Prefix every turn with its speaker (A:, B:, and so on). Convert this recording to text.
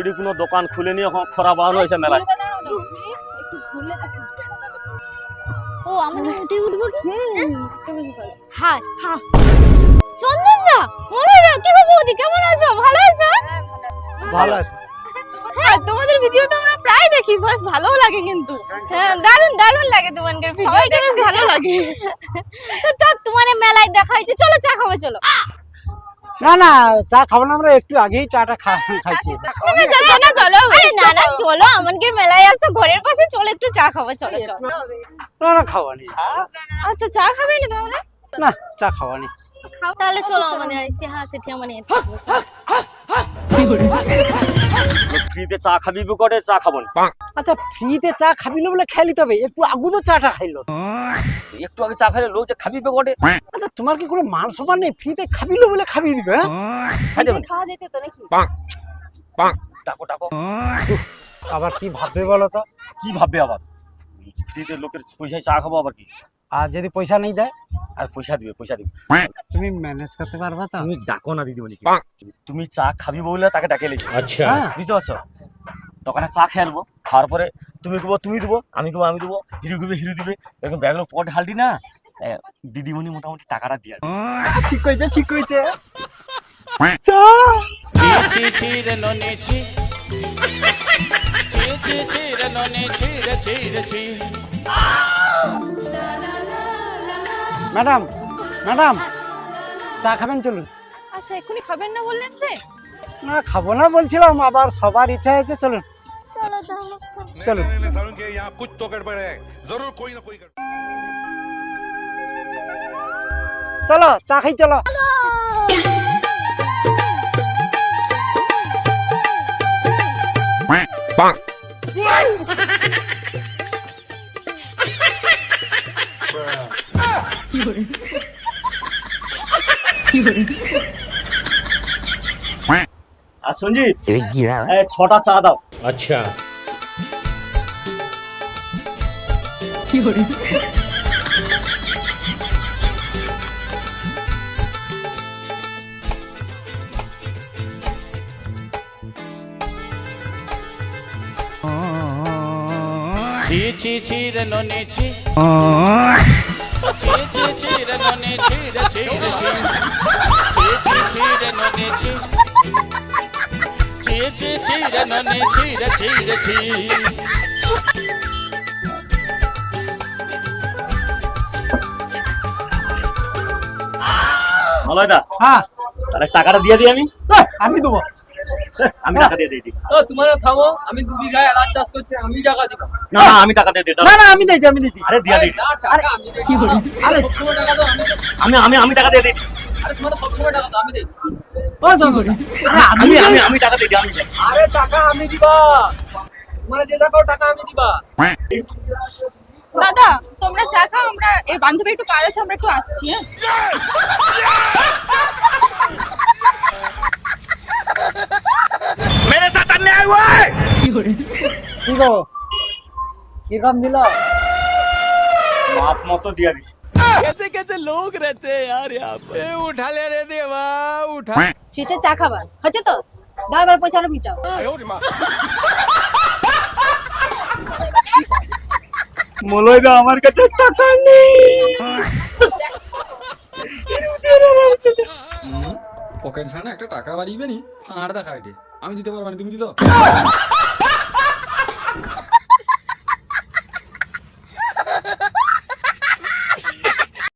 A: ওইটি কোনো দোকান খুলেনি, এখন খরা বানানো হয়েছে মেলায়।
B: ও আমাদের উঠে উঠবো কি? হ্যাঁ হ্যাঁ চন্দন দা, মনে না কি গো বৌদি, কেমন আছো? ভালো আছো?
A: ভালো আছে।
B: হ্যাঁ তোমাদের ভিডিও তো আমরা প্রায় দেখি, বাস ভালোও লাগে কিন্তু। হ্যাঁ দারুণ দারুণ লাগে তোমাদের ভিডিও, সবাইকে বেশ ভালো লাগে। তো তোমাদের মেলায় দেখা হয়েছে, চলো চা খাবো চলো।
C: না না, চা খাবো না, আমরা একটু আগেই চাটা খাইছি।
B: না চলো, আরে না না চলো, আমাদের মেলায় আসো, ঘরের পাশে, চলো একটু চা খাবো, চলো চলো।
C: না না, খাওয়ানি।
B: আচ্ছা চা খাবে না তাহলে?
C: না, চা খাওয়ানি।
B: তাহলে চলো আমাদের এসে সেটি মানে
A: ফ্রিতে চা খাবি করে, চা খাবো না।
C: আচ্ছা, ফ্রিতে চা খাবি না বলে খেলি, তবে একটু আগু তো চাটা খাইলো।
A: একটু আগে চা খাইলে লোক যে খাবি করে।
C: আচ্ছা, তোমার কি কোনো মান সম্মান নেই? ফ্রিতে খাবিলো বলে খাবি দিবে?
B: খাওয়া যেত তো নাকি?
A: Taco taco.
C: আবার কি ভাববে বলো তো?
A: কি ভাববে আবার? ফ্রিতে লোকের পয়সায় চা খাবো আবার কি?
C: আর যদি পয়সা নেই দেয়?
A: আর পয়সা দিবে, পয়সা দিবে।
C: তুমি ম্যানেজ করতে পারবা তো?
A: তুমি ডাকো না দিদিমণি, তুমি চা খাবি বলে তাকে ডাকে এলেছো।
C: আচ্ছা,
A: বুঝতে পারছো? দোকানে চা খেয়ে আনবো, খাওয়ার পরে তুমি কবো তুমি দেবো, আমি কবো আমি দেবো, হিরো দিবে হিরো দিবে, এরকম ব্যাগগুলো পট হালটি না, দিদিমণি মোটামুটি টাকাটা দিয়ে আসবে।
C: ঠিক কইছে, ঠিক কইছে।
A: চা
C: ম্যাডাম, ম্যাডাম, চা খাবেন? চলুন।
B: আচ্ছা এক্ষুনি খাবেন না বললেন যে?
C: না, খাবো না বলছিলাম, আবার সবার ইচ্ছা হয়েছে। চলুন
B: চলো তাহলে
C: চলুন।
D: सालों के यहाँ कुछ तो गड़बड़ है, जरूर कोई ना कोई गड़बड़।
C: চলো চা খাই, চলো।
A: আর সঞ্জিত, 6টা চা দাও।
E: अच्छा
F: ची ची ची रनोने ची ची ची ची रनोने ची रे ची रे ची ची ची ची रनोने ची ची ची ची रनोने ची रे ची रे ची
A: ভালো এটা।
C: হ্যাঁ,
A: তাহলে টাকাটা দিয়ে দিই আমি।
C: আমি দেবো।
A: আমি টাকা দিয়ে দিই।
E: ও তোমারা থামো, আমি 2 বিঘা এলাচ চাষ করছি, আমি টাকা দিব
A: না না, আমি টাকা দিয়ে দিই।
C: না না, আমি দিই, আমি দিই।
A: আরে দিয়ে দিই।
E: না টাকা আমি দেই। কি বলি আরে সব সময় টাকা দাও, আমি দেই।
A: আমি টাকা দিয়ে দিই।
E: আরে তোমরা সব সময় টাকা দাও, আমি দেই।
C: ও চলো।
A: আমি টাকা দিয়ে দিই, আমি দিই।
E: আরে টাকা আমি দিবা, তোমরা যে টাকা টাকা আমি দিবা।
B: দাদা তোমরা চা খাও, আমরা এই বান্ধবী একটু কাজ আছে, আমরা একটু আসছি।
A: मेरे साथ अन्याय हुआ है।
C: কি গো, কি কাম দিল?
A: মাপ মতো দিয়ে দিছি।
B: ফ্রিতে চা খাবার হচ্ছে তো, দাও এবার পয়সাটা মিটাও।
A: মলয়দা, আমার কাছে টাকা নেই।
G: পকেট ছাড়া একটা টাকা বাড়িবে নি, ফাঁড় দেখা আমি দিতে পারবো না, তুমি দিত।